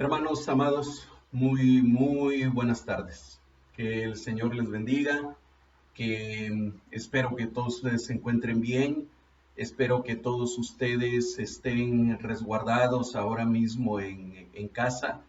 Hermanos amados, muy buenas tardes. Que el Señor les bendiga, que espero que todos ustedes se encuentren bien, espero que todos ustedes estén resguardados ahora mismo en casa,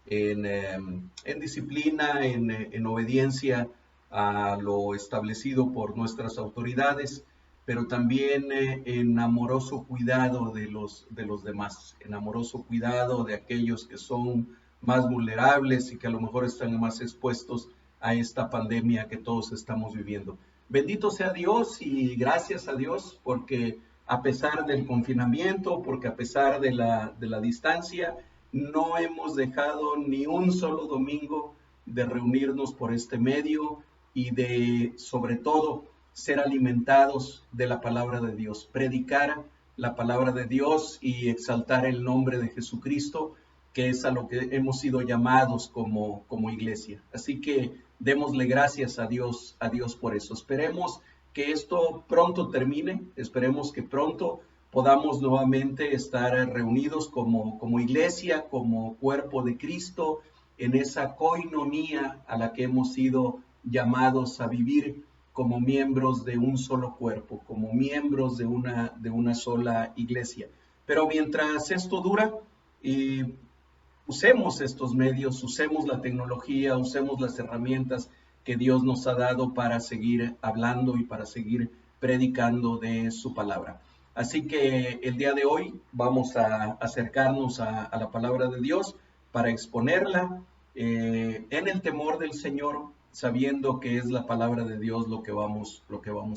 en disciplina, en obediencia a lo establecido por nuestras autoridades, pero también en amoroso cuidado de los demás, en amoroso cuidado de aquellos que son más vulnerables y que a lo mejor están más expuestos a esta pandemia que todos estamos viviendo. Bendito sea Dios y gracias a Dios porque a pesar del confinamiento, porque a pesar de la distancia, no hemos dejado ni un solo domingo de reunirnos por este medio y de, sobre todo, ser alimentados de la palabra de Dios, predicar la palabra de Dios y exaltar el nombre de Jesucristo, que es a lo que hemos sido llamados como iglesia. Así que démosle gracias a Dios por eso. Esperemos que esto pronto termine, esperemos que pronto podamos nuevamente estar reunidos como iglesia, como cuerpo de Cristo, en esa coinonía a la que hemos sido llamados a vivir como miembros de un solo cuerpo, como miembros de una sola iglesia. Pero mientras esto dura, usemos estos medios, usemos la tecnología, usemos las herramientas que Dios nos ha dado para seguir hablando y para seguir predicando de su palabra. Así que el día de hoy vamos a acercarnos a la palabra de Dios para exponerla en el temor del Señor, sabiendo que es la palabra de Dios lo que vamos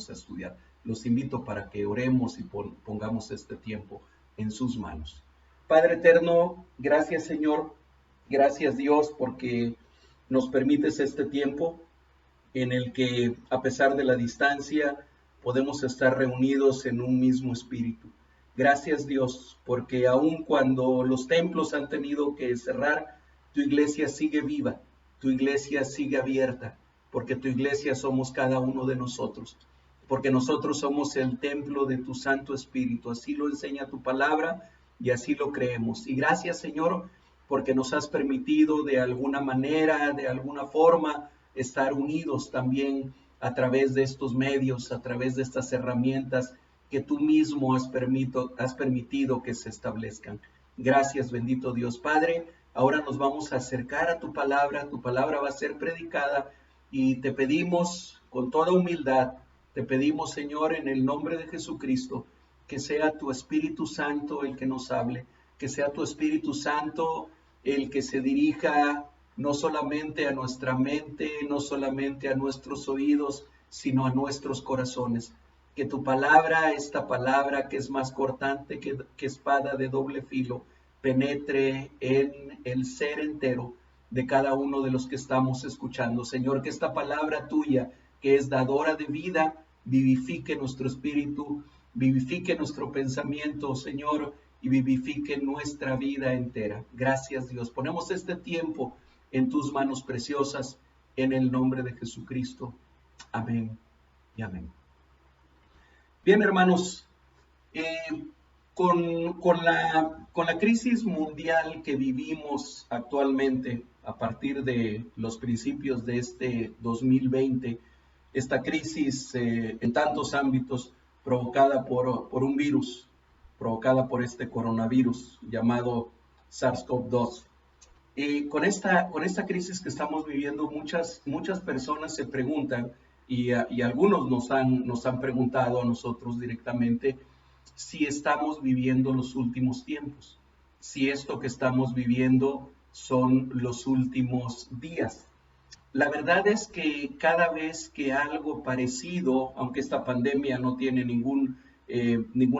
a estudiar. Los invito para que oremos y pongamos este tiempo en sus manos. Padre eterno, gracias Señor, gracias Dios porque nos permites este tiempo en el que a pesar de la distancia podemos estar reunidos en un mismo espíritu. Gracias Dios porque aun cuando los templos han tenido que cerrar, tu iglesia sigue viva, tu iglesia sigue abierta, porque tu iglesia somos cada uno de nosotros, porque nosotros somos el templo de tu Santo Espíritu, así lo enseña tu palabra y así lo creemos. Y gracias Señor porque nos has permitido de alguna manera, de alguna forma, estar unidos también a través de estos medios, a través de estas herramientas que tú mismo has permitido que se establezcan. Gracias, bendito Dios Padre. Ahora nos vamos a acercar a tu palabra va a ser predicada y te pedimos con toda humildad, te pedimos Señor en el nombre de Jesucristo, que sea tu Espíritu Santo el que nos hable, que sea tu Espíritu Santo el que se dirija no solamente a nuestra mente, no solamente a nuestros oídos, sino a nuestros corazones. Que tu palabra, esta palabra que es más cortante que espada de doble filo, penetre en el ser entero de cada uno de los que estamos escuchando. Señor, que esta palabra tuya, que es dadora de vida, vivifique nuestro espíritu, vivifique nuestro pensamiento, Señor, y vivifique nuestra vida entera. Gracias, Dios. Ponemos este tiempo en tus manos preciosas, en el nombre de Jesucristo. Amén y amén. Bien, hermanos, con la crisis mundial que vivimos actualmente a partir de los principios de este 2020, esta crisis en tantos ámbitos provocada por un virus, provocada por este coronavirus llamado SARS-CoV-2. Con esta crisis que estamos viviendo, muchas personas se preguntan, y algunos nos han preguntado a nosotros directamente, si estamos viviendo los últimos tiempos, si esto que estamos viviendo son los últimos días. La verdad es que cada vez que algo parecido, aunque esta pandemia no tiene ningún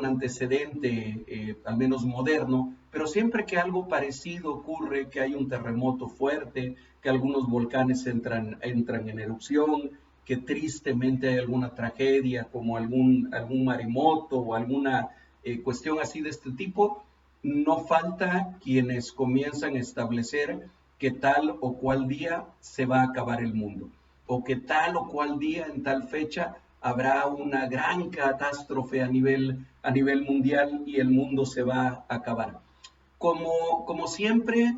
antecedente, al menos moderno, pero siempre que algo parecido ocurre, que hay un terremoto fuerte, que algunos volcanes entran en erupción, que tristemente hay alguna tragedia como algún maremoto o alguna cuestión así de este tipo, no falta quienes comienzan a establecer que tal o cual día se va a acabar el mundo, o que tal o cual día en tal fecha habrá una gran catástrofe a nivel mundial y el mundo se va a acabar. Como siempre,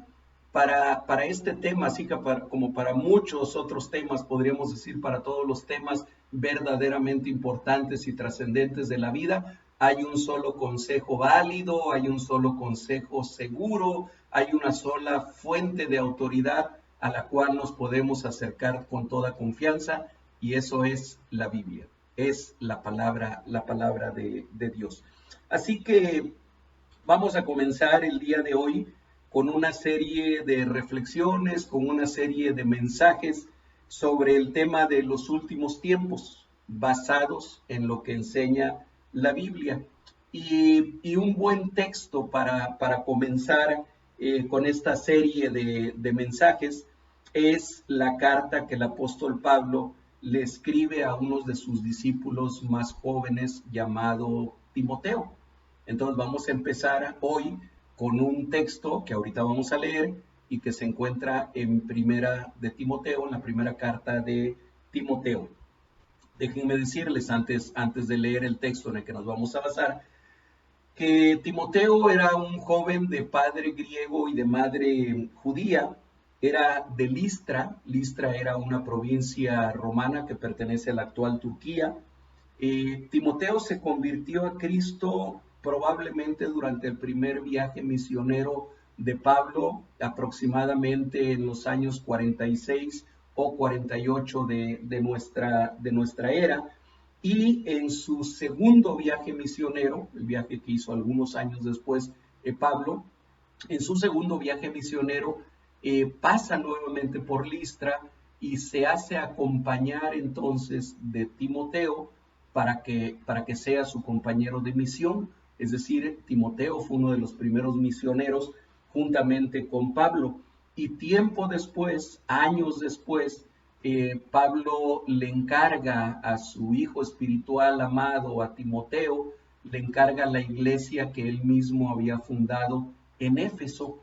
para este tema, así que como para muchos otros temas, podríamos decir para todos los temas verdaderamente importantes y trascendentes de la vida, hay un solo consejo válido, hay un solo consejo seguro, hay una sola fuente de autoridad a la cual nos podemos acercar con toda confianza, y eso es la Biblia, es la palabra de Dios. Así que vamos a comenzar el día de hoy con una serie de reflexiones, con una serie de mensajes sobre el tema de los últimos tiempos, basados en lo que enseña la Biblia. Y un buen texto para comenzar con esta serie de mensajes es la carta que el apóstol Pablo le escribe a uno de sus discípulos más jóvenes llamado Timoteo. Entonces vamos a empezar hoy con un texto que ahorita vamos a leer y que se encuentra en Primera de Timoteo, en la primera carta de Timoteo. Déjenme decirles antes de leer el texto en el que nos vamos a basar, que Timoteo era un joven de padre griego y de madre judía. Era de Listra. Listra era una provincia romana que pertenece a la actual Turquía. Timoteo se convirtió a Cristo probablemente durante el primer viaje misionero de Pablo, aproximadamente en los años 46 o 48 de nuestra era. Y en su segundo viaje misionero, el viaje que hizo algunos años después Pablo, en su segundo viaje misionero pasa nuevamente por Listra y se hace acompañar entonces de Timoteo para que sea su compañero de misión. Es decir, Timoteo fue uno de los primeros misioneros juntamente con Pablo. Y tiempo después, años después, Pablo le encarga a su hijo espiritual amado, a Timoteo, le encarga la iglesia que él mismo había fundado en Éfeso.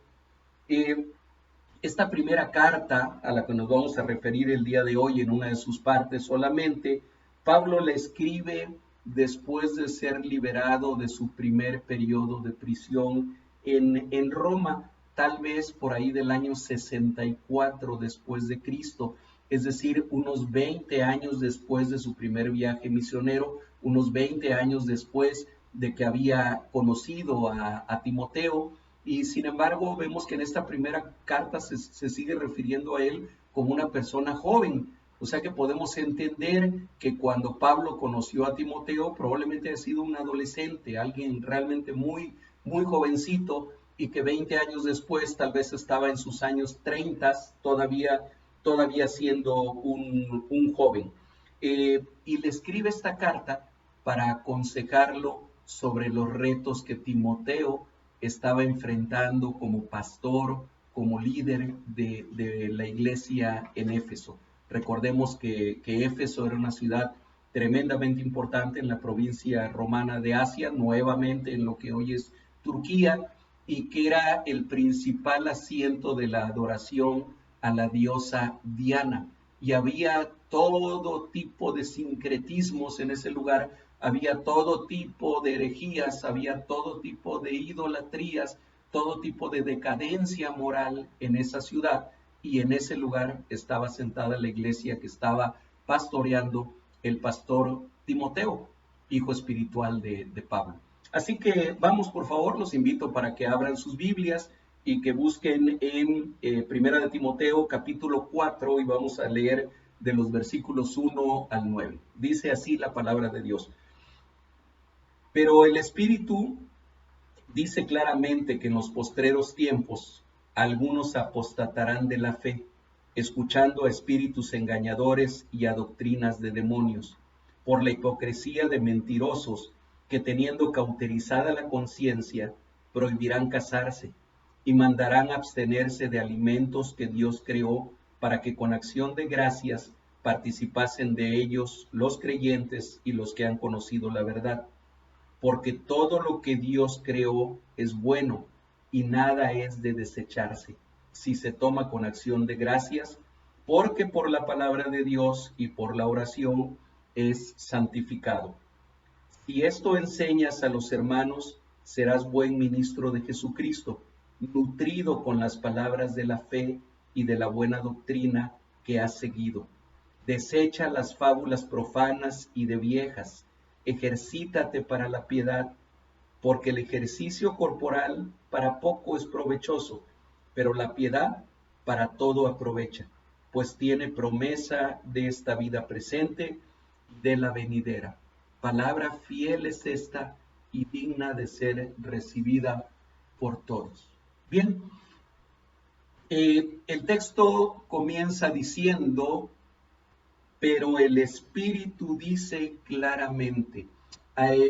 Esta primera carta a la que nos vamos a referir el día de hoy en una de sus partes solamente, Pablo la escribe después de ser liberado de su primer periodo de prisión en Roma, tal vez por ahí del año 64 después de Cristo, es decir, unos 20 años después de su primer viaje misionero, unos 20 años después de que había conocido a Timoteo. Y sin embargo, vemos que en esta primera carta se sigue refiriendo a él como una persona joven. O sea que podemos entender que cuando Pablo conoció a Timoteo, probablemente ha sido un adolescente, alguien realmente muy, muy jovencito, y que 20 años después tal vez estaba en sus años 30, todavía siendo un joven. Y le escribe esta carta para aconsejarlo sobre los retos que Timoteo estaba enfrentando como pastor, como líder de la iglesia en Éfeso. Recordemos que Éfeso era una ciudad tremendamente importante en la provincia romana de Asia, nuevamente en lo que hoy es Turquía, y que era el principal asiento de la adoración a la diosa Diana. Y había todo tipo de sincretismos en ese lugar, había todo tipo de herejías, había todo tipo de idolatrías, todo tipo de decadencia moral en esa ciudad, y en ese lugar estaba sentada la iglesia que estaba pastoreando el pastor Timoteo, hijo espiritual de Pablo. Así que vamos, por favor, los invito para que abran sus Biblias y que busquen en Primera de Timoteo capítulo 4, y vamos a leer de los versículos 1 al 9. Dice así la palabra de Dios. Pero el Espíritu dice claramente que en los postreros tiempos algunos apostatarán de la fe, escuchando a espíritus engañadores y a doctrinas de demonios, por la hipocresía de mentirosos que, teniendo cauterizada la conciencia, prohibirán casarse y mandarán abstenerse de alimentos que Dios creó para que con acción de gracias participasen de ellos los creyentes y los que han conocido la verdad. Porque todo lo que Dios creó es bueno y nada es de desecharse si se toma con acción de gracias, porque por la palabra de Dios y por la oración es santificado. Si esto enseñas a los hermanos, serás buen ministro de Jesucristo, nutrido con las palabras de la fe y de la buena doctrina que has seguido. Desecha las fábulas profanas y de viejas, ejercítate para la piedad, porque el ejercicio corporal para poco es provechoso, pero la piedad para todo aprovecha, pues tiene promesa de esta vida presente y de la venidera. Palabra fiel es esta y digna de ser recibida por todos. Bien, el texto comienza diciendo, pero el Espíritu dice claramente,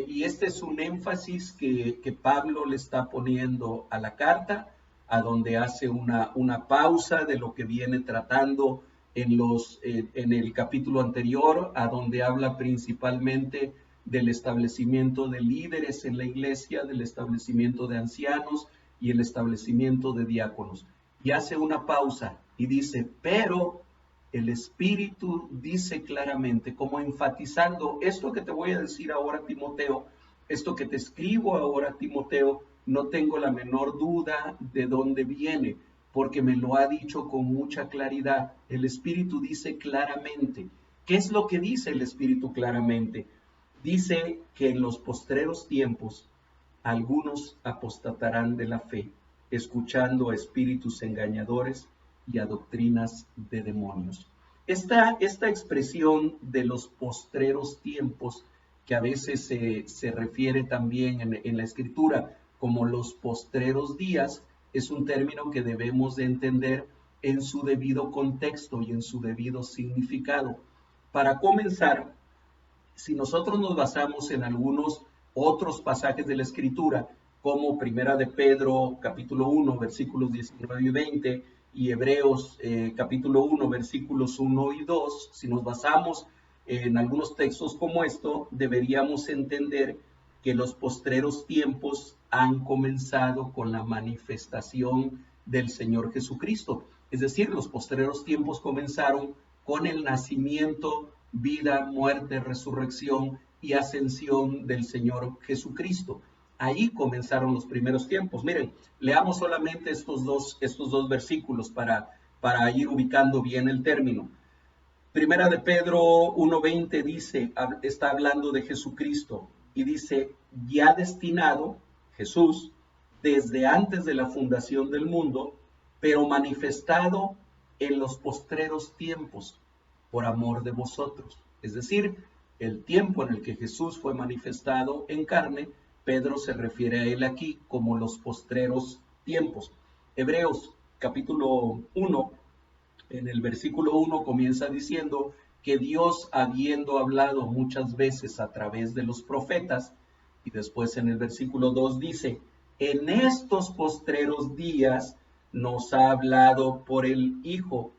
y este es un énfasis que Pablo le está poniendo a la carta, a donde hace una pausa de lo que viene tratando en el capítulo anterior, a donde habla principalmente del establecimiento de líderes en la iglesia, del establecimiento de ancianos y el establecimiento de diáconos. Y hace una pausa y dice, pero el Espíritu dice claramente, como enfatizando esto que te voy a decir ahora, Timoteo, esto que te escribo ahora, Timoteo, no tengo la menor duda de dónde viene, porque me lo ha dicho con mucha claridad. El Espíritu dice claramente. ¿Qué es lo que dice el Espíritu claramente? Dice que en los postreros tiempos algunos apostatarán de la fe, escuchando a espíritus engañadores y a doctrinas de demonios. Esta expresión de los postreros tiempos, que a veces se refiere también en la Escritura como los postreros días, es un término que debemos de entender en su debido contexto y en su debido significado. Para comenzar, si nosotros nos basamos en algunos otros pasajes de la Escritura, como Primera de Pedro, capítulo 1, versículos 19 y 20, y Hebreos, capítulo 1, versículos 1 y 2, si nos basamos en algunos textos como esto, deberíamos entender que los postreros tiempos han comenzado con la manifestación del Señor Jesucristo. Es decir, los postreros tiempos comenzaron con el nacimiento, vida, muerte, resurrección y ascensión del Señor Jesucristo. Ahí comenzaron los primeros tiempos. Miren, leamos solamente estos dos versículos para ir ubicando bien el término. Primera de Pedro 1:20 dice, está hablando de Jesucristo y dice, ya destinado, Jesús, desde antes de la fundación del mundo, pero manifestado en los postreros tiempos por amor de vosotros. Es decir, el tiempo en el que Jesús fue manifestado en carne, Pedro se refiere a él aquí como los postreros tiempos. Hebreos capítulo 1, en el versículo 1 comienza diciendo que Dios, habiendo hablado muchas veces a través de los profetas, y después en el versículo 2 dice, en estos postreros días nos ha hablado por el Hijo,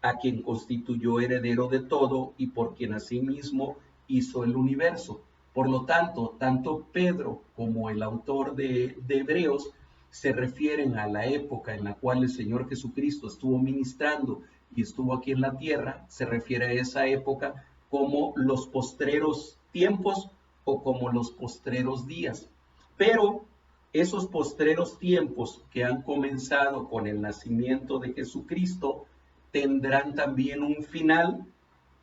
a quien constituyó heredero de todo y por quien asimismo hizo el universo. Por lo tanto, tanto Pedro como el autor de Hebreos se refieren a la época en la cual el Señor Jesucristo estuvo ministrando y estuvo aquí en la tierra, se refiere a esa época como los postreros tiempos o como los postreros días. Pero esos postreros tiempos que han comenzado con el nacimiento de Jesucristo tendrán también un final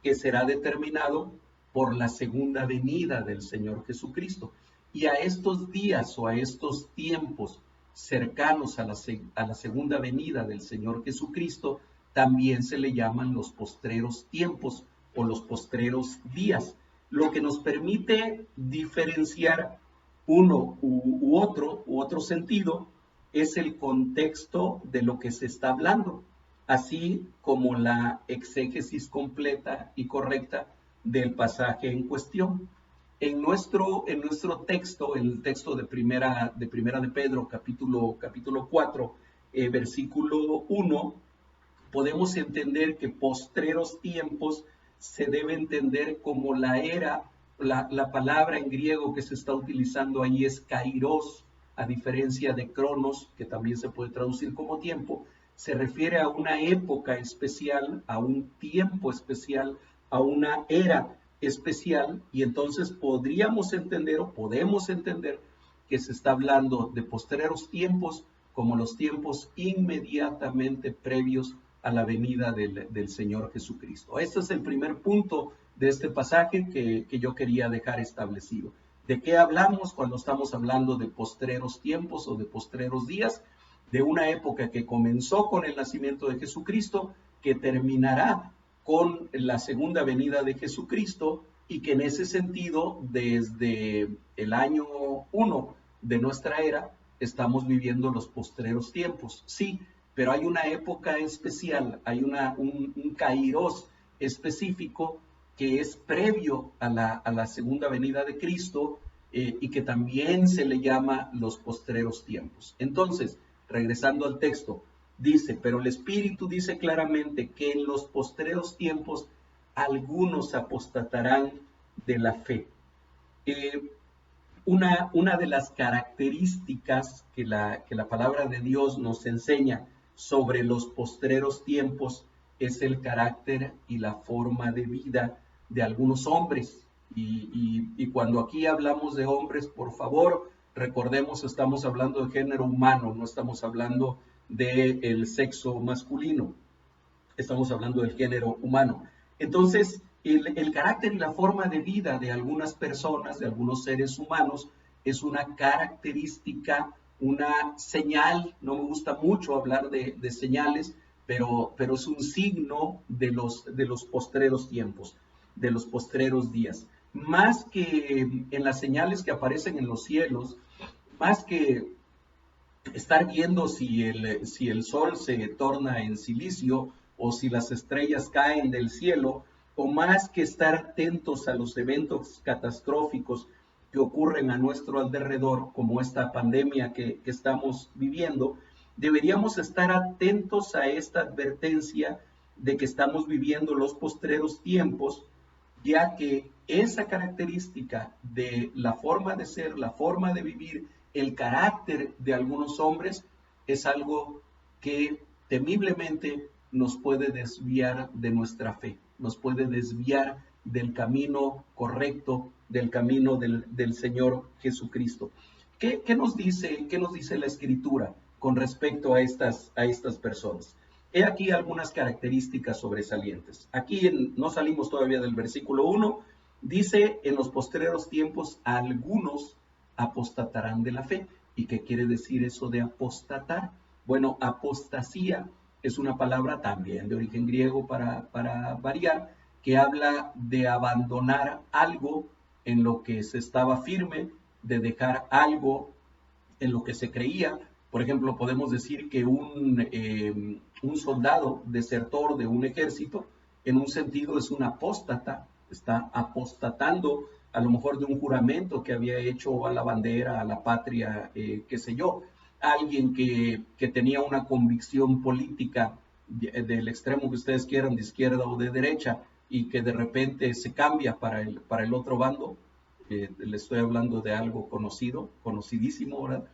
que será determinado por la segunda venida del Señor Jesucristo. Y a estos días o a estos tiempos cercanos a la segunda venida del Señor Jesucristo, también se le llaman los postreros tiempos o los postreros días, lo que nos permite diferenciar uno u otro sentido es el contexto de lo que se está hablando, así como la exégesis completa y correcta del pasaje en cuestión. En nuestro texto, en el texto de primera de Pedro, capítulo 4, versículo 1, podemos entender que postreros tiempos se debe entender como la era, la palabra en griego que se está utilizando ahí es kairos, a diferencia de cronos, que también se puede traducir como tiempo, se refiere a una época especial, a un tiempo especial, a una era especial, y entonces podemos entender que se está hablando de postreros tiempos como los tiempos inmediatamente previos a la venida del Señor Jesucristo. Este es el primer punto de este pasaje que yo quería dejar establecido. ¿De qué hablamos cuando estamos hablando de postreros tiempos o de postreros días? De una época que comenzó con el nacimiento de Jesucristo, que terminará con la segunda venida de Jesucristo, y que en ese sentido, desde el año 1 de nuestra era, estamos viviendo los postreros tiempos. Sí, pero hay una época especial, hay un kairos específico que es previo a la segunda venida de Cristo, y que también se le llama los postreros tiempos. Entonces, regresando al texto, dice, pero el Espíritu dice claramente que en los postreros tiempos algunos apostatarán de la fe. Una de las características que la palabra de Dios nos enseña sobre los postreros tiempos es el carácter y la forma de vida de algunos hombres. Y cuando aquí hablamos de hombres, por favor, recordemos, estamos hablando de género humano, no estamos hablando del sexo masculino, estamos hablando del género humano. Entonces, el carácter y la forma de vida de algunas personas, de algunos seres humanos, es una característica, una señal. No me gusta mucho hablar de señales, pero es un signo de los postreros tiempos, de los postreros días. Más que en las señales que aparecen en los cielos, más que estar viendo si el sol se torna en silicio o si las estrellas caen del cielo, o más que estar atentos a los eventos catastróficos que ocurren a nuestro alrededor, como esta pandemia que estamos viviendo, deberíamos estar atentos a esta advertencia de que estamos viviendo los postreros tiempos, ya que esa característica de la forma de ser, la forma de vivir, el carácter de algunos hombres es algo que temiblemente nos puede desviar de nuestra fe, nos puede desviar del camino correcto, del camino del Señor Jesucristo. ¿Qué nos dice la Escritura con respecto a estas personas? He aquí algunas características sobresalientes. Aquí no salimos todavía del versículo 1, dice, en los postreros tiempos algunos apostatarán de la fe. ¿Y qué quiere decir eso de apostatar? Bueno, apostasía es una palabra también de origen griego para variar, que habla de abandonar algo en lo que se estaba firme, de dejar algo en lo que se creía. Por ejemplo, podemos decir que un soldado desertor de un ejército, en un sentido es un apóstata, está apostatando a lo mejor de un juramento que había hecho a la bandera, a la patria, qué sé yo. Alguien que tenía una convicción política del extremo que ustedes quieran, de izquierda o de derecha, y que de repente se cambia para el otro bando. Le estoy hablando de algo conocido, conocidísimo, ¿verdad?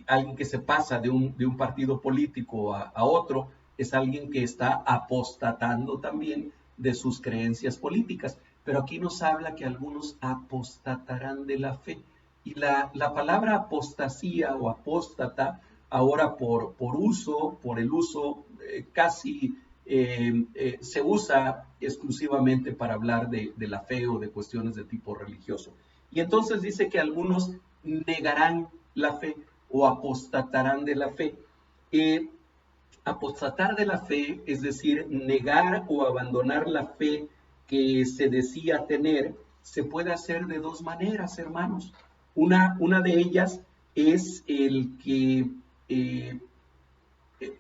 Alguien que se pasa de un partido político a otro es alguien que está apostatando también de sus creencias políticas. Pero aquí nos habla que algunos apostatarán de la fe. Y la palabra apostasía o apóstata, ahora por el uso casi se usa exclusivamente para hablar de la fe o de cuestiones de tipo religioso. Y entonces dice que algunos negarán la fe o apostatarán de la fe. Apostatar de la fe, es decir, negar o abandonar la fe que se decía tener, se puede hacer de dos maneras, hermanos. Una de ellas es el que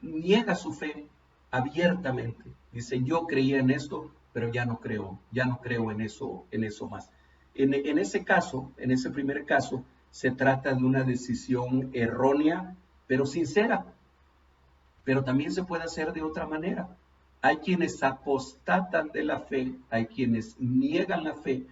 niega su fe abiertamente. Dice, yo creía en esto, pero ya no creo en eso más. En ese caso, en ese primer caso, se trata de una decisión errónea, pero sincera. Pero también se puede hacer de otra manera. Hay quienes apostatan de la fe, hay quienes niegan la fe,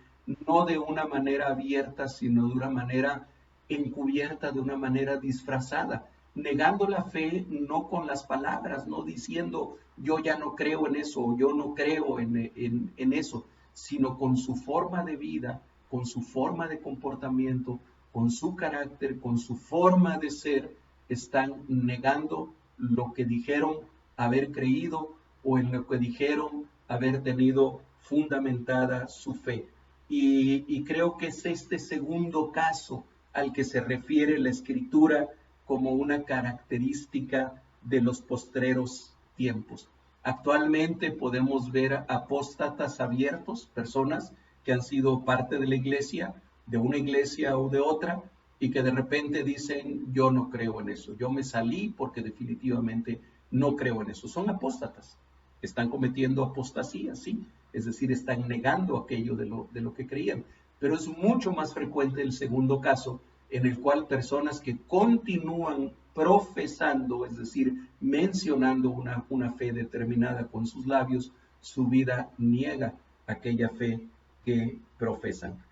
no de una manera abierta, sino de una manera encubierta, de una manera disfrazada, negando la fe no con las palabras, no diciendo yo ya no creo en eso, yo no creo en eso, sino con su forma de vida, con su forma de comportamiento, con su carácter, con su forma de ser, están negando lo que dijeron haber creído o en lo que dijeron haber tenido fundamentada su fe. Y creo que es este segundo caso al que se refiere la Escritura como una característica de los postreros tiempos. Actualmente podemos ver apóstatas abiertos, personas que han sido parte de la iglesia, de una iglesia o de otra, y que de repente dicen, yo no creo en eso, yo me salí porque definitivamente no creo en eso. Son apóstatas, están cometiendo apostasía, sí, es decir, están negando aquello de lo que creían. Pero es mucho más frecuente el segundo caso, en el cual personas que continúan profesando, es decir, mencionando una fe determinada con sus labios, su vida niega aquella fe que profesan.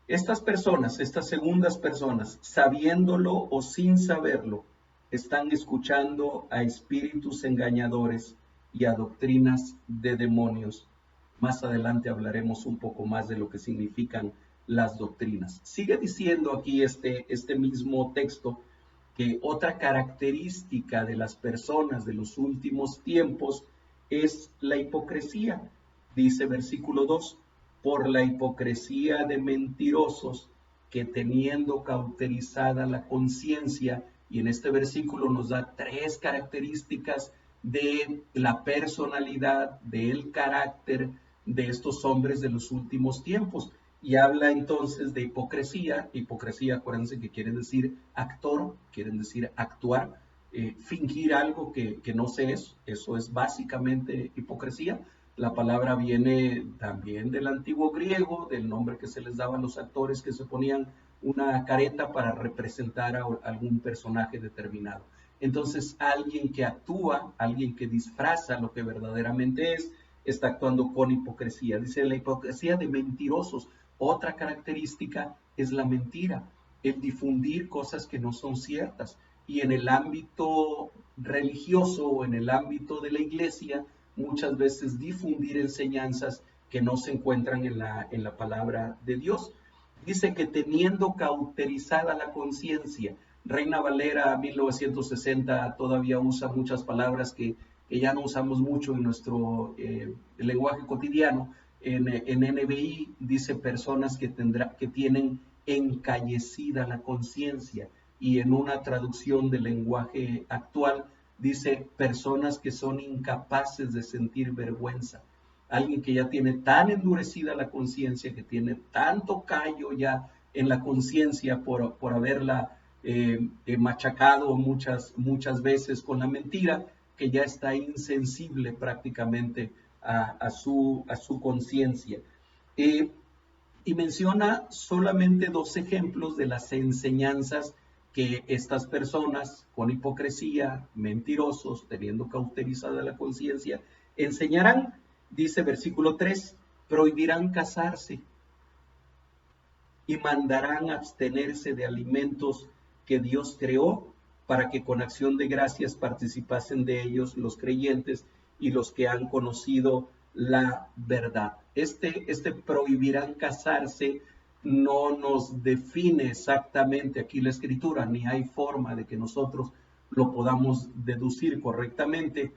Estas personas, estas segundas personas, sabiéndolo o sin saberlo, están escuchando a espíritus engañadores y a doctrinas de demonios. Más adelante hablaremos un poco más de lo que significan las doctrinas. Sigue diciendo aquí este mismo texto que otra característica de las personas de los últimos tiempos es la hipocresía. Dice versículo 2, por la hipocresía de mentirosos que teniendo cauterizada la conciencia, y en este versículo nos da tres características de la personalidad, del carácter de estos hombres de los últimos tiempos. Y habla entonces de hipocresía. Hipocresía, acuérdense que quiere decir actor, quieren decir actuar, fingir algo que no se es. Eso es básicamente hipocresía. La palabra viene también del antiguo griego, del nombre que se les daba a los actores que se ponían una careta para representar a algún personaje determinado. Entonces, alguien que actúa, alguien que disfraza lo que verdaderamente es, está actuando con hipocresía. Dice la hipocresía de mentirosos. Otra característica es la mentira, el difundir cosas que no son ciertas. Y en el ámbito religioso o en el ámbito de la iglesia, muchas veces difundir enseñanzas que no se encuentran en la palabra de Dios. Dice que teniendo cauterizada la conciencia, Reina Valera 1960 todavía usa muchas palabras que ya no usamos mucho en nuestro lenguaje cotidiano. En NBI dice personas que tienen encallecida la conciencia, y en una traducción del lenguaje actual dice personas que son incapaces de sentir vergüenza. Alguien que ya tiene tan endurecida la conciencia, que tiene tanto callo ya en la conciencia por haberla machacado muchas veces con la mentira, que ya está insensible prácticamente a su conciencia. Y menciona solamente dos ejemplos de las enseñanzas que estas personas con hipocresía, mentirosos, teniendo cauterizada la conciencia, enseñarán. Dice versículo 3, prohibirán casarse y mandarán abstenerse de alimentos que Dios creó para que con acción de gracias participasen de ellos los creyentes y los que han conocido la verdad. Este prohibirán casarse no nos define exactamente aquí la Escritura, ni hay forma de que nosotros lo podamos deducir correctamente.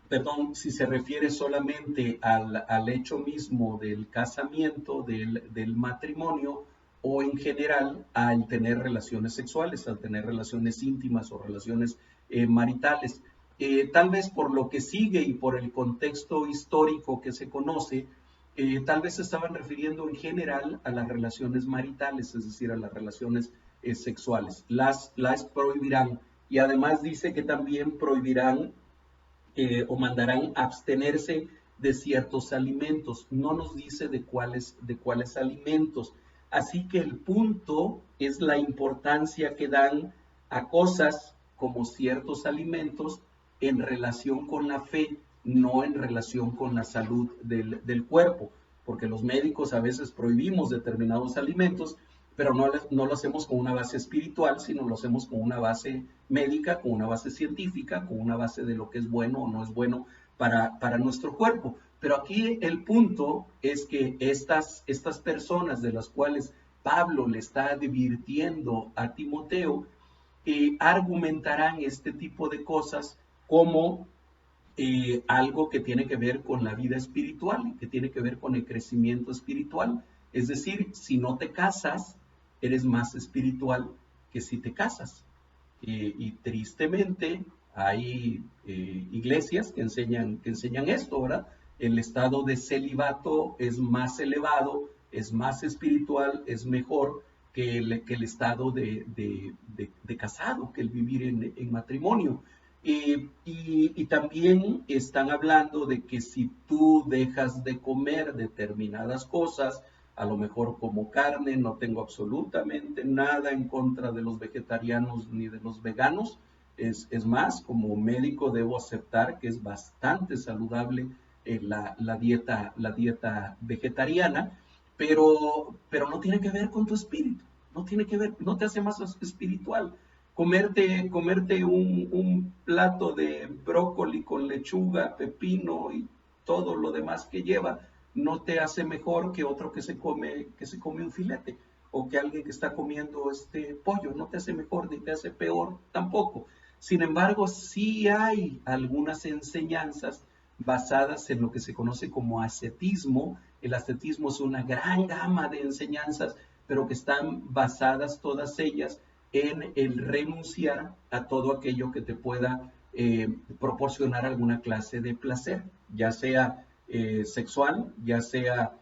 Perdón, si se refiere solamente al hecho mismo del casamiento, del matrimonio, o en general al tener relaciones sexuales, al tener relaciones íntimas o relaciones maritales. Tal vez por lo que sigue y por el contexto histórico que se conoce, tal vez se estaban refiriendo en general a las relaciones maritales, es decir, a las relaciones sexuales. Las prohibirán, y además dice que también prohibirán o mandarán abstenerse de ciertos alimentos. No nos dice de cuáles alimentos. Así que el punto es la importancia que dan a cosas como ciertos alimentos en relación con la fe, no en relación con la salud del cuerpo, porque los médicos a veces prohibimos determinados alimentos, pero no lo hacemos con una base espiritual, sino lo hacemos con una base médica, con una base científica, con una base de lo que es bueno o no es bueno para nuestro cuerpo. Pero aquí el punto es que estas personas de las cuales Pablo le está advirtiendo a Timoteo, argumentarán este tipo de cosas como algo que tiene que ver con la vida espiritual, que tiene que ver con el crecimiento espiritual. Es decir, si no te casas, eres más espiritual que si te casas. Y tristemente hay iglesias que enseñan esto, ¿verdad? El estado de celibato es más elevado, es más espiritual, es mejor que el estado de casado, que el vivir en matrimonio. Y también están hablando de que si tú dejas de comer determinadas cosas, a lo mejor como carne, no tengo absolutamente nada en contra de los vegetarianos ni de los veganos, es más, como médico debo aceptar que es bastante saludable la dieta vegetariana, pero no tiene que ver con tu espíritu, no tiene que ver, no te hace más espiritual. Comerte un plato de brócoli con lechuga, pepino y todo lo demás que lleva, no te hace mejor que otro que se come un filete, o que alguien que está comiendo pollo, no te hace mejor ni te hace peor tampoco. Sin embargo, sí hay algunas enseñanzas basadas en lo que se conoce como ascetismo. El ascetismo es una gran gama de enseñanzas, pero que están basadas todas ellas en el renunciar a todo aquello que te pueda proporcionar alguna clase de placer, ya sea sexual, ya sea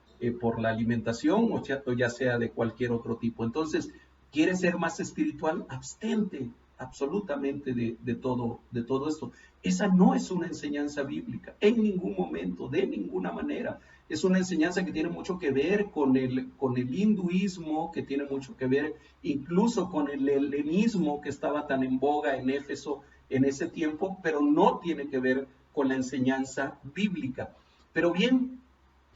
por la alimentación o ya sea de cualquier otro tipo. Entonces, ¿quieres ser más espiritual? Abstente absolutamente de todo esto. Esa no es una enseñanza bíblica, en ningún momento, de ninguna manera. Es una enseñanza que tiene mucho que ver con el hinduismo, que tiene mucho que ver incluso con el helenismo que estaba tan en boga en Éfeso en ese tiempo, pero no tiene que ver con la enseñanza bíblica. Pero bien,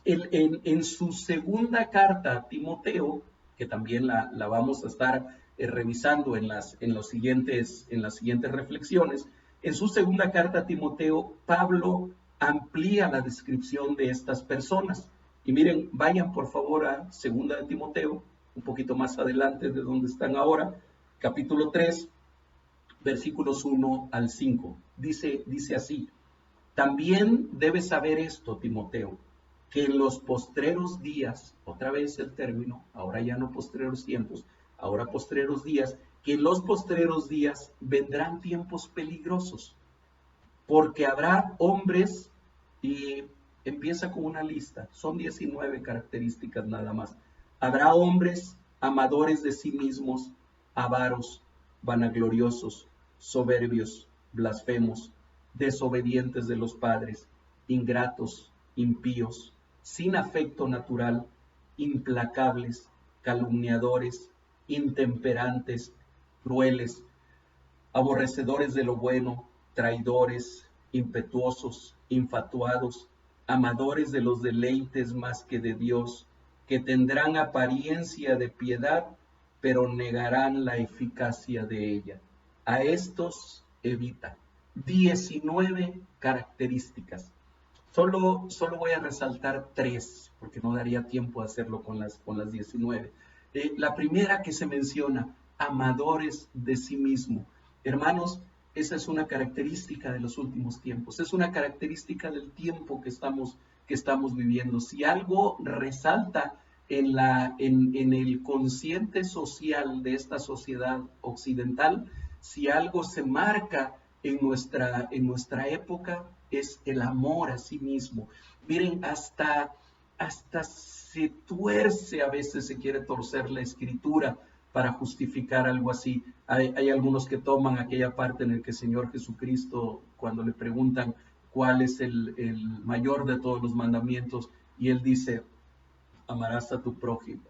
en su segunda carta a Timoteo, que también la vamos a estar revisando en las siguientes reflexiones, en su segunda carta a Timoteo, Pablo amplía la descripción de estas personas. Y miren, vayan por favor a segunda de Timoteo, un poquito más adelante de donde están ahora, capítulo 3, versículos 1 al 5. Dice así: también debes saber esto, Timoteo, que en los postreros días, otra vez el término, ahora ya no postreros tiempos, ahora postreros días, que en los postreros días vendrán tiempos peligrosos, porque habrá hombres, y empieza con una lista, son 19 características nada más. Habrá hombres amadores de sí mismos, avaros, vanagloriosos, soberbios, blasfemos, desobedientes de los padres, ingratos, impíos, sin afecto natural, implacables, calumniadores, intemperantes, crueles, aborrecedores de lo bueno, traidores, impetuosos, infatuados, amadores de los deleites más que de Dios, que tendrán apariencia de piedad, pero negarán la eficacia de ella. A estos evita. 19 características. Solo voy a resaltar 3, porque no daría tiempo a hacerlo con las 19. La primera que se menciona, amadores de sí mismo. Hermanos, esa es una característica de los últimos tiempos, es una característica del tiempo que estamos viviendo. Si algo resalta en el consciente social de esta sociedad occidental, si algo se marca en nuestra época, es el amor a sí mismo. Miren, hasta se tuerce, a veces se quiere torcer la escritura para justificar algo así. Hay algunos que toman aquella parte en la que el Señor Jesucristo, cuando le preguntan cuál es el mayor de todos los mandamientos, y él dice, amarás a tu prójimo,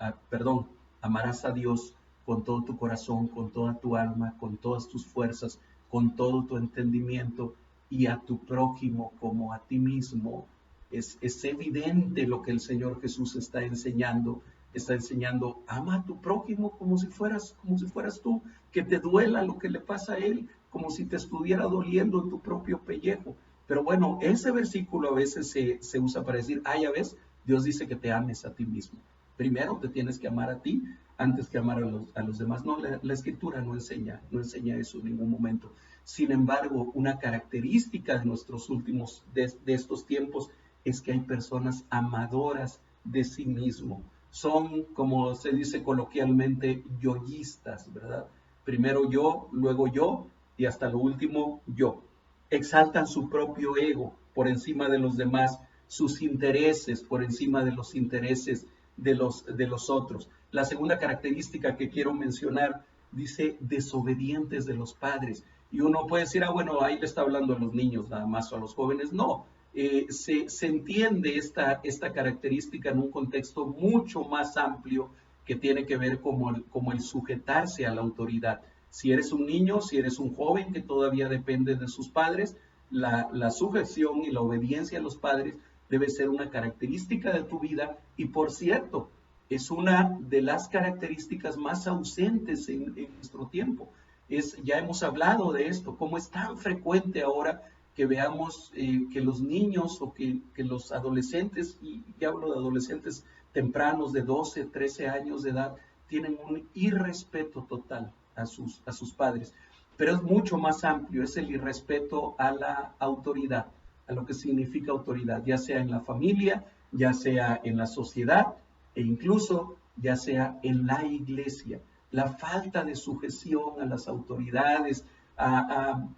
amarás a Dios con todo tu corazón, con toda tu alma, con todas tus fuerzas, con todo tu entendimiento, y a tu prójimo como a ti mismo. Es evidente lo que el Señor Jesús está enseñando, ama a tu prójimo como si fueras tú, que te duela lo que le pasa a él, como si te estuviera doliendo en tu propio pellejo. Pero bueno, ese versículo a veces se usa para decir, ya ves, Dios dice que te ames a ti mismo. Primero te tienes que amar a ti antes que amar a los demás. No, la Escritura no enseña eso en ningún momento. Sin embargo, una característica de nuestros últimos, de estos tiempos, es que hay personas amadoras de sí mismo. Son, como se dice coloquialmente, yoístas, ¿verdad? Primero yo, luego yo y hasta lo último yo. Exaltan su propio ego por encima de los demás, sus intereses por encima de los intereses de los otros. La segunda característica que quiero mencionar dice desobedientes de los padres. Y uno puede decir, bueno, ahí le está hablando a los niños nada más o a los jóvenes. No, se entiende esta característica en un contexto mucho más amplio que tiene que ver como el sujetarse a la autoridad. Si eres un niño, si eres un joven que todavía depende de sus padres, la sujeción y la obediencia a los padres debe ser una característica de tu vida y, por cierto, es una de las características más ausentes en nuestro tiempo. Ya hemos hablado de esto, cómo es tan frecuente ahora que veamos que los niños o que los adolescentes, y hablo de adolescentes tempranos de 12, 13 años de edad, tienen un irrespeto total a sus padres. Pero es mucho más amplio, es el irrespeto a la autoridad, a lo que significa autoridad, ya sea en la familia, ya sea en la sociedad e incluso ya sea en la iglesia. La falta de sujeción a las autoridades, a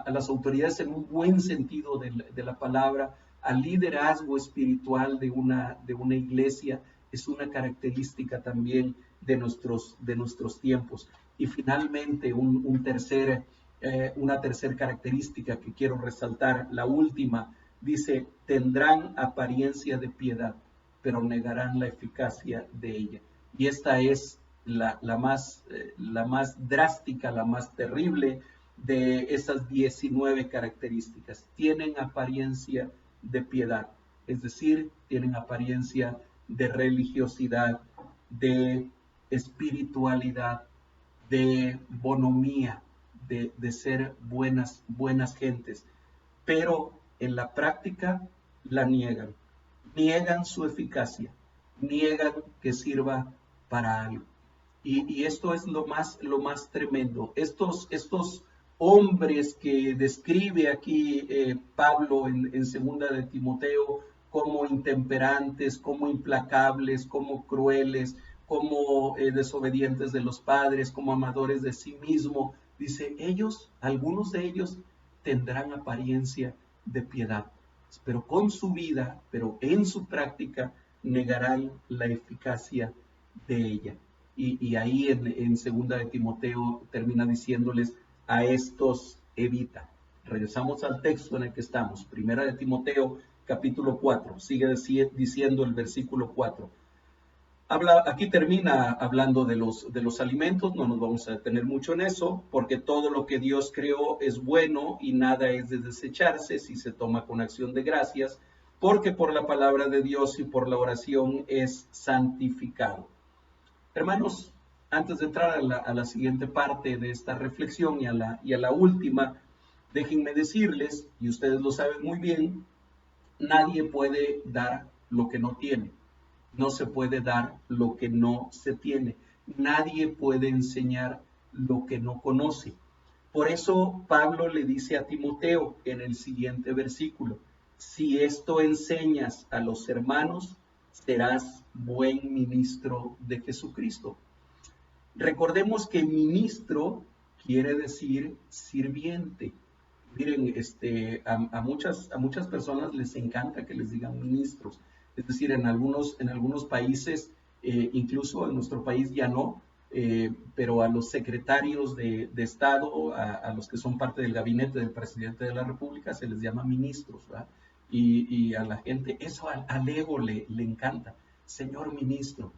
las autoridades en un buen sentido de la palabra, al liderazgo espiritual de una iglesia, es una característica también de nuestros tiempos. Y finalmente, una tercera característica que quiero resaltar, la última, dice, tendrán apariencia de piedad, pero negarán la eficacia de ella. Y esta es la más drástica, la más terrible de esas 19 características. Tienen apariencia de piedad, es decir, tienen apariencia de religiosidad, de espiritualidad, de bonomía, de ser buenas gentes, pero en la práctica la niegan su eficacia, niegan que sirva para algo. Y esto es lo más tremendo. Estos hombres que describe aquí Pablo en segunda de Timoteo como intemperantes, como implacables, como crueles, como desobedientes de los padres, como amadores de sí mismo. Dice, algunos de ellos tendrán apariencia de piedad, pero con su vida, pero en su práctica, negarán la eficacia de ella. Y ahí en segunda de Timoteo termina diciéndoles, a estos evita. Regresamos al texto en el que estamos, primera de Timoteo, capítulo 4, sigue diciendo el versículo 4. Aquí termina hablando de los alimentos, no nos vamos a detener mucho en eso, porque todo lo que Dios creó es bueno y nada es de desecharse si se toma con acción de gracias, porque por la palabra de Dios y por la oración es santificado. Hermanos, antes de entrar a la siguiente parte de esta reflexión y a la última, déjenme decirles, y ustedes lo saben muy bien, nadie puede dar lo que no tiene. No se puede dar lo que no se tiene. Nadie puede enseñar lo que no conoce. Por eso Pablo le dice a Timoteo en el siguiente versículo, si esto enseñas a los hermanos, serás buen ministro de Jesucristo. Recordemos que ministro quiere decir sirviente. Miren, a muchas personas les encanta que les digan ministros. Es decir, en algunos países, incluso en nuestro país ya no, pero a los secretarios de Estado, a los que son parte del gabinete del presidente de la República, se les llama ministros, ¿verdad? Y a la gente, eso al ego le encanta. Señor ministro,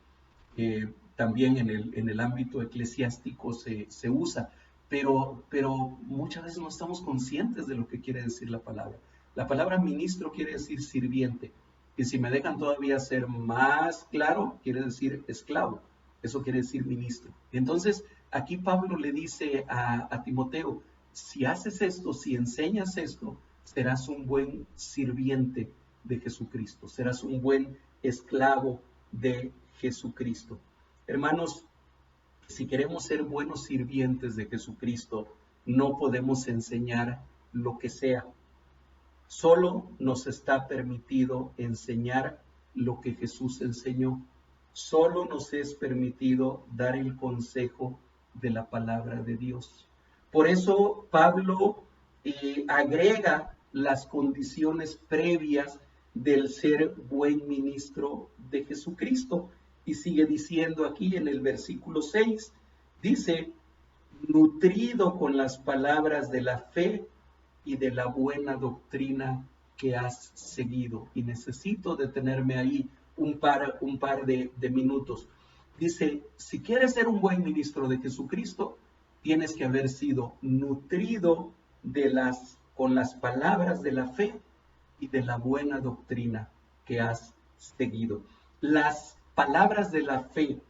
también en el ámbito eclesiástico se usa, pero muchas veces no estamos conscientes de lo que quiere decir la palabra. La palabra ministro quiere decir sirviente. Y si me dejan todavía ser más claro, quiere decir esclavo. Eso quiere decir ministro. Entonces, aquí Pablo le dice a Timoteo, si haces esto, si enseñas esto, serás un buen sirviente de Jesucristo, serás un buen esclavo de Jesucristo. Hermanos, si queremos ser buenos sirvientes de Jesucristo, no podemos enseñar lo que sea. Solo nos está permitido enseñar lo que Jesús enseñó. Solo nos es permitido dar el consejo de la palabra de Dios. Por eso Pablo agrega las condiciones previas del ser buen ministro de Jesucristo. Y sigue diciendo aquí en el versículo 6, dice, nutrido con las palabras de la fe y de la buena doctrina que has seguido. Y necesito detenerme ahí un par de minutos. Dice, si quieres ser un buen ministro de Jesucristo, tienes que haber sido nutrido con las palabras de la fe y de la buena doctrina que has seguido. Las palabras de la fe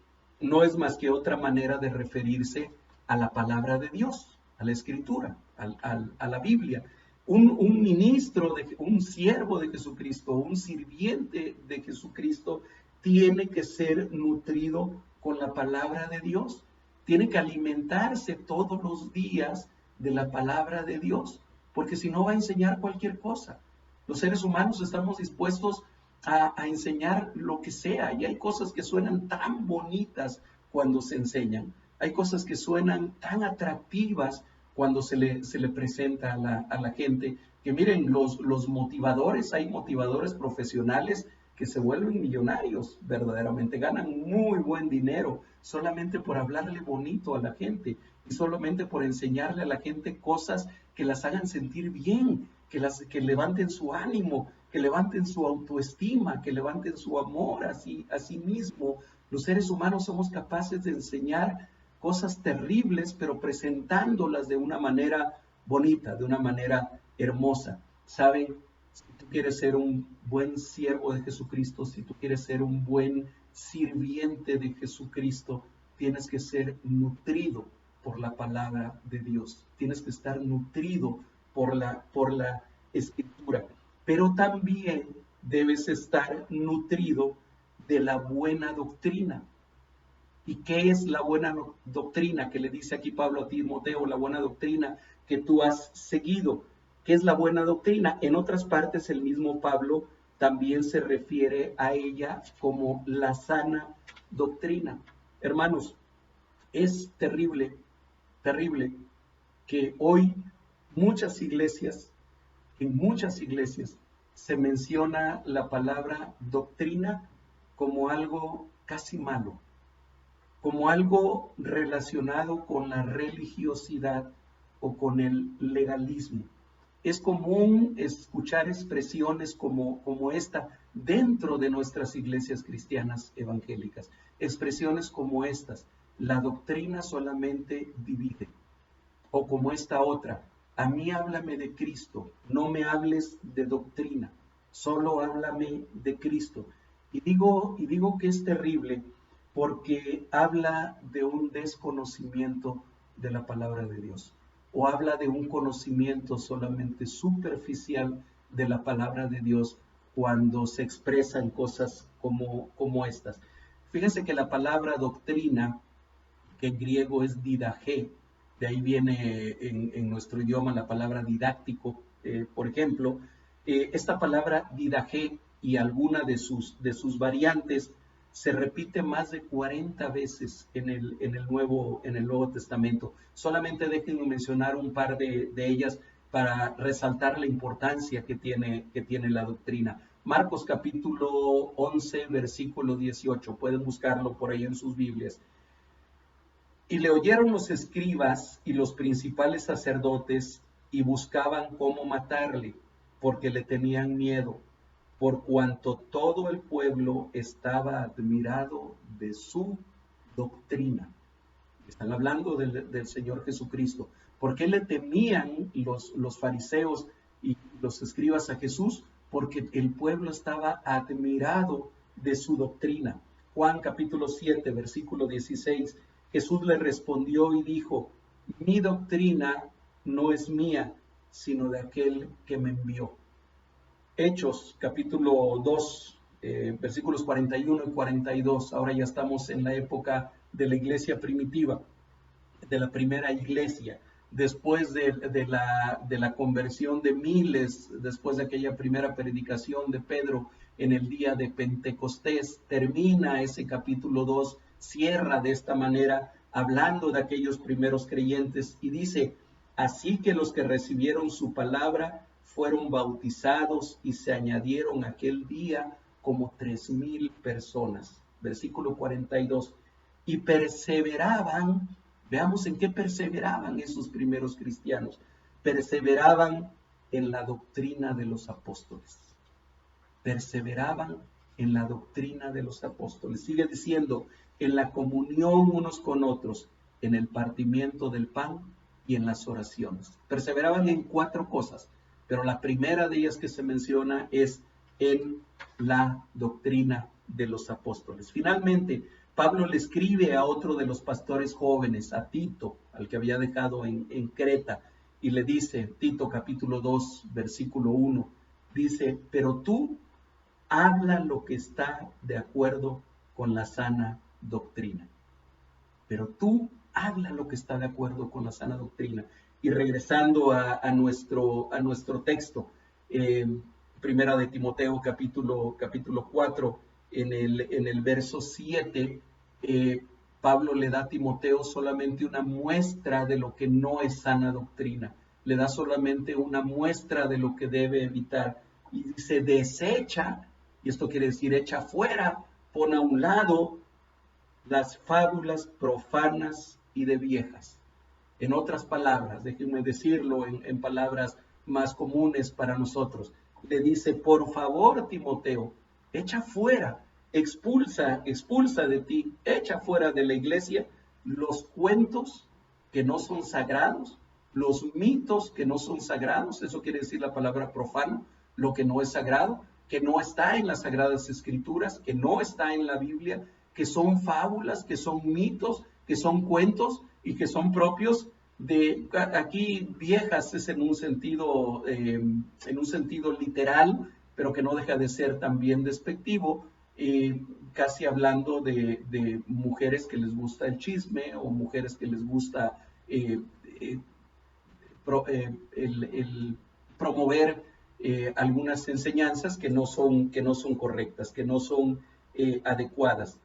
no es más que otra manera de referirse a la palabra de Dios, a la Escritura, a la Biblia. Un ministro, un siervo de Jesucristo, un sirviente de Jesucristo, tiene que ser nutrido con la palabra de Dios. Tiene que alimentarse todos los días de la palabra de Dios, porque si no va a enseñar cualquier cosa. Los seres humanos estamos dispuestos a enseñar lo que sea, y hay cosas que suenan tan bonitas cuando se enseñan. Hay cosas que suenan tan atractivas cuando se le presenta a la gente, que miren, los motivadores, hay motivadores profesionales que se vuelven millonarios, verdaderamente ganan muy buen dinero, solamente por hablarle bonito a la gente, y solamente por enseñarle a la gente cosas que las hagan sentir bien, que levanten su ánimo, que levanten su autoestima, que levanten su amor a sí mismo. Los seres humanos somos capaces de enseñar cosas terribles, pero presentándolas de una manera bonita, de una manera hermosa. ¿Saben? Si tú quieres ser un buen siervo de Jesucristo, si tú quieres ser un buen sirviente de Jesucristo, tienes que ser nutrido por la palabra de Dios. Tienes que estar nutrido por la Escritura. Pero también debes estar nutrido de la buena doctrina. ¿Y qué es la buena doctrina que le dice aquí Pablo a Timoteo? La buena doctrina que tú has seguido. ¿Qué es la buena doctrina? En otras partes el mismo Pablo también se refiere a ella como la sana doctrina. Hermanos, es terrible, terrible que hoy en muchas iglesias se menciona la palabra doctrina como algo casi malo, como algo relacionado con la religiosidad o con el legalismo. Es común escuchar expresiones como esta dentro de nuestras iglesias cristianas evangélicas. Expresiones como estas, la doctrina solamente divide. O como esta otra, a mí háblame de Cristo, no me hables de doctrina, solo háblame de Cristo. Y digo que es terrible porque habla de un desconocimiento de la palabra de Dios, o habla de un conocimiento solamente superficial de la palabra de Dios cuando se expresan cosas como estas. Fíjense que la palabra doctrina, que en griego es didache, de ahí viene en nuestro idioma la palabra didáctico, por ejemplo, esta palabra didache y alguna de sus variantes se repite más de 40 veces en el Nuevo Testamento. Solamente déjenme mencionar un par de ellas para resaltar la importancia que tiene la doctrina. Marcos capítulo 11, versículo 18, pueden buscarlo por ahí en sus Biblias. Y le oyeron los escribas y los principales sacerdotes y buscaban cómo matarle, porque le tenían miedo, por cuanto todo el pueblo estaba admirado de su doctrina. Están hablando del Señor Jesucristo. ¿Por qué le temían los fariseos y los escribas a Jesús? Porque el pueblo estaba admirado de su doctrina. Juan capítulo 7, versículo 16. Jesús le respondió y dijo, mi doctrina no es mía, sino de aquel que me envió. Hechos capítulo 2, versículos 41 y 42. Ahora ya estamos en la época de la iglesia primitiva, de la primera iglesia, después de la conversión de miles, después de aquella primera predicación de Pedro en el día de Pentecostés. Termina ese capítulo 2, cierra de esta manera, hablando de aquellos primeros creyentes, y dice: así que los que recibieron su palabra fueron bautizados y se añadieron aquel día como 3,000 personas. Versículo 42. Y perseveraban. Veamos en qué perseveraban esos primeros cristianos. Perseveraban en la doctrina de los apóstoles. Perseveraban en la doctrina de los apóstoles. Sigue diciendo: en la comunión unos con otros, en el partimiento del pan y en las oraciones. Perseveraban en 4 cosas, pero la primera de ellas que se menciona es en la doctrina de los apóstoles. Finalmente, Pablo le escribe a otro de los pastores jóvenes, a Tito, al que había dejado en Creta, y le dice, Tito capítulo 2, versículo 1, dice: pero tú habla lo que está de acuerdo con la sana doctrina. Pero tú habla lo que está de acuerdo con la sana doctrina. Y regresando a nuestro texto, primera de Timoteo capítulo 4, en el verso 7, Pablo le da a Timoteo solamente una muestra de lo que no es sana doctrina, le da solamente una muestra de lo que debe evitar, y dice: desecha, y esto quiere decir echa fuera, pon a un lado las fábulas profanas y de viejas. En otras palabras, déjenme decirlo en palabras más comunes para nosotros, le dice: por favor, Timoteo, echa fuera, expulsa de ti, echa fuera de la iglesia los cuentos que no son sagrados, los mitos que no son sagrados. Eso quiere decir la palabra profano, lo que no es sagrado, que no está en las Sagradas Escrituras, que no está en la Biblia, que son fábulas, que son mitos, que son cuentos y que son propios de, aquí viejas es en un sentido literal, pero que no deja de ser también despectivo, casi hablando de mujeres que les gusta el chisme, o mujeres que les gusta el promover algunas enseñanzas que no son correctas, que no son adecuadas.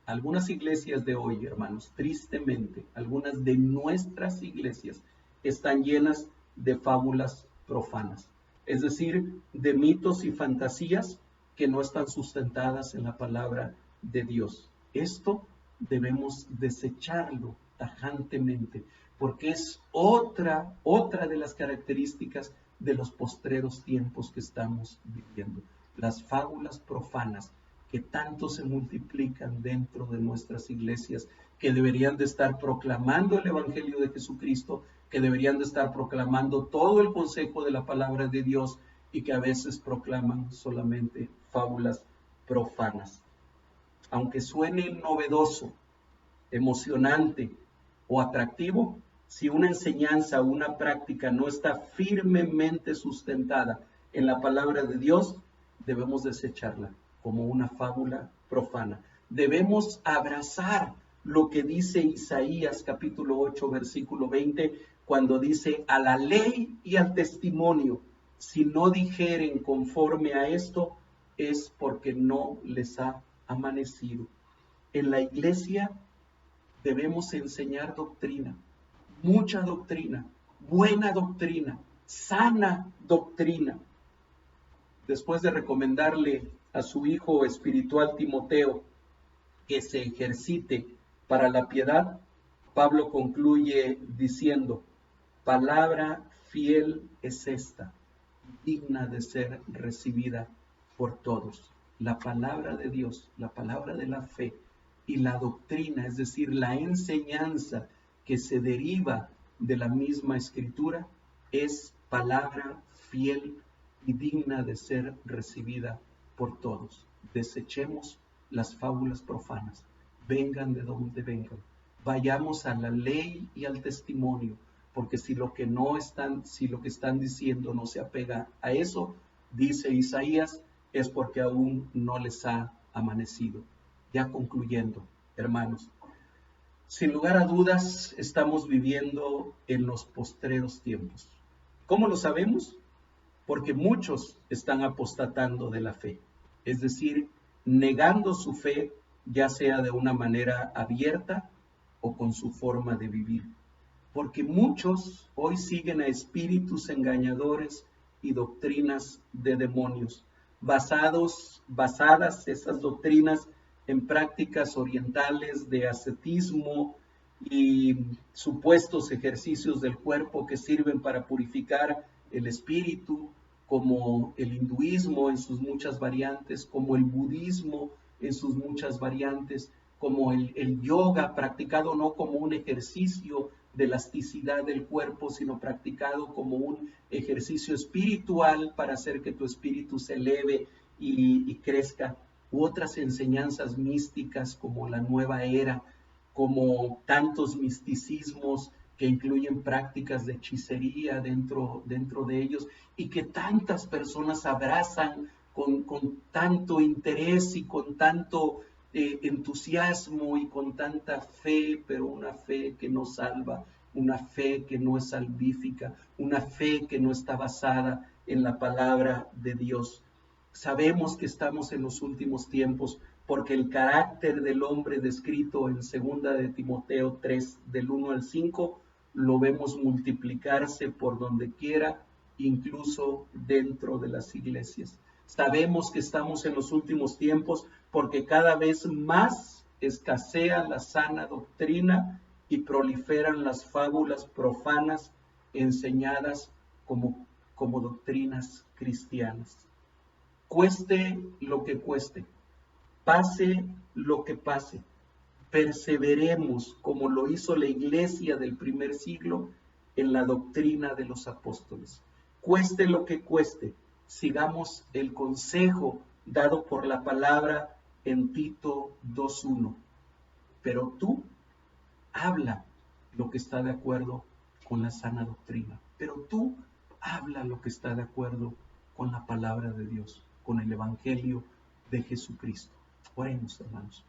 Algunas iglesias de hoy, hermanos, tristemente, algunas de nuestras iglesias están llenas de fábulas profanas, es decir, de mitos y fantasías que no están sustentadas en la palabra de Dios. Esto debemos desecharlo tajantemente, porque es otra de las características de los postreros tiempos que estamos viviendo. Las fábulas profanas que tanto se multiplican dentro de nuestras iglesias, que deberían de estar proclamando el Evangelio de Jesucristo, que deberían de estar proclamando todo el consejo de la palabra de Dios, y que a veces proclaman solamente fábulas profanas. Aunque suene novedoso, emocionante o atractivo, si una enseñanza o una práctica no está firmemente sustentada en la palabra de Dios, debemos desecharla como una fábula profana. Debemos abrazar lo que dice Isaías capítulo 8, versículo 20, cuando dice: a la ley y al testimonio, si no dijeren conforme a esto, es porque no les ha amanecido. En la iglesia debemos enseñar doctrina, mucha doctrina, buena doctrina, sana doctrina. Después de recomendarle a su hijo espiritual Timoteo que se ejercite para la piedad, Pablo concluye diciendo: palabra fiel es esta, digna de ser recibida por todos. La palabra de Dios, la palabra de la fe y la doctrina, es decir, la enseñanza que se deriva de la misma escritura, es palabra fiel y digna de ser recibida por todos. Desechemos las fábulas profanas, vengan de donde vengan, vayamos a la ley y al testimonio, porque si lo que están diciendo no se apega a eso, dice Isaías, es porque aún no les ha amanecido. Ya concluyendo, hermanos, sin lugar a dudas estamos viviendo en los postreros tiempos. ¿Cómo lo sabemos? Porque muchos están apostatando de la fe, es decir, negando su fe, ya sea de una manera abierta o con su forma de vivir. Porque muchos hoy siguen a espíritus engañadores y doctrinas de demonios, basadas esas doctrinas en prácticas orientales de ascetismo y supuestos ejercicios del cuerpo que sirven para purificar el espíritu, como el hinduismo en sus muchas variantes, como el budismo en sus muchas variantes, como el yoga practicado no como un ejercicio de elasticidad del cuerpo, sino practicado como un ejercicio espiritual para hacer que tu espíritu se eleve y crezca, u otras enseñanzas místicas como la nueva era, como tantos misticismos que incluyen prácticas de hechicería dentro de ellos y que tantas personas abrazan con tanto interés y con tanto entusiasmo y con tanta fe, pero una fe que no salva, una fe que no es salvífica, una fe que no está basada en la palabra de Dios. Sabemos que estamos en los últimos tiempos porque el carácter del hombre descrito en 2 de Timoteo 3, del 1 al 5, lo vemos multiplicarse por donde quiera, incluso dentro de las iglesias. Sabemos que estamos en los últimos tiempos porque cada vez más escasea la sana doctrina y proliferan las fábulas profanas enseñadas como doctrinas cristianas. Cueste lo que cueste, pase lo que pase, perseveremos como lo hizo la iglesia del primer siglo en la doctrina de los apóstoles. Cueste lo que cueste, sigamos el consejo dado por la palabra en Tito 2:1. Pero tú habla lo que está de acuerdo con la sana doctrina. Pero tú habla lo que está de acuerdo con la palabra de Dios, con el evangelio de Jesucristo. Oremos, hermanos.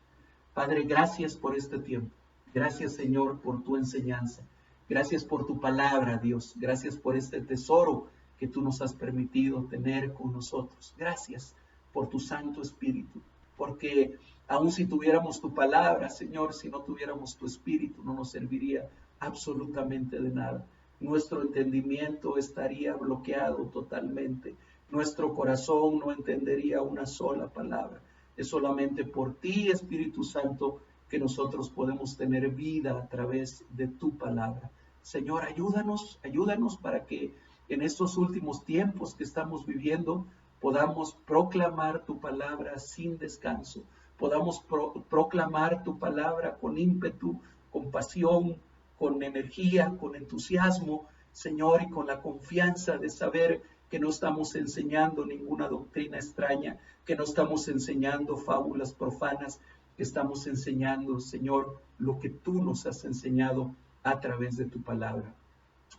Padre, gracias por este tiempo. Gracias, Señor, por tu enseñanza. Gracias por tu palabra, Dios. Gracias por este tesoro que tú nos has permitido tener con nosotros. Gracias por tu Santo Espíritu, porque aun si tuviéramos tu palabra, Señor, si no tuviéramos tu Espíritu, no nos serviría absolutamente de nada. Nuestro entendimiento estaría bloqueado totalmente. Nuestro corazón no entendería una sola palabra. Es solamente por ti, Espíritu Santo, que nosotros podemos tener vida a través de tu palabra. Señor, ayúdanos para que en estos últimos tiempos que estamos viviendo podamos proclamar tu palabra sin descanso, podamos proclamar tu palabra con ímpetu, con pasión, con energía, con entusiasmo, Señor, y con la confianza de saber que no estamos enseñando ninguna doctrina extraña, que no estamos enseñando fábulas profanas, que estamos enseñando, Señor, lo que tú nos has enseñado a través de tu palabra.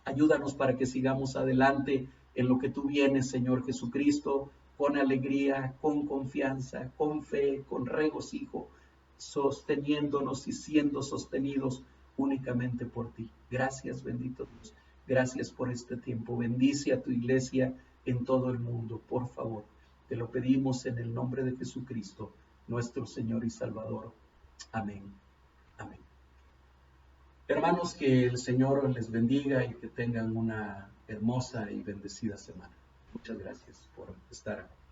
Ayúdanos para que sigamos adelante en lo que tú vienes, Señor Jesucristo, con alegría, con confianza, con fe, con regocijo, sosteniéndonos y siendo sostenidos únicamente por ti. Gracias, bendito Dios. Gracias por este tiempo. Bendice a tu iglesia en todo el mundo, por favor. Te lo pedimos en el nombre de Jesucristo, nuestro Señor y Salvador. Amén. Amén. Hermanos, que el Señor les bendiga y que tengan una hermosa y bendecida semana. Muchas gracias por estar aquí.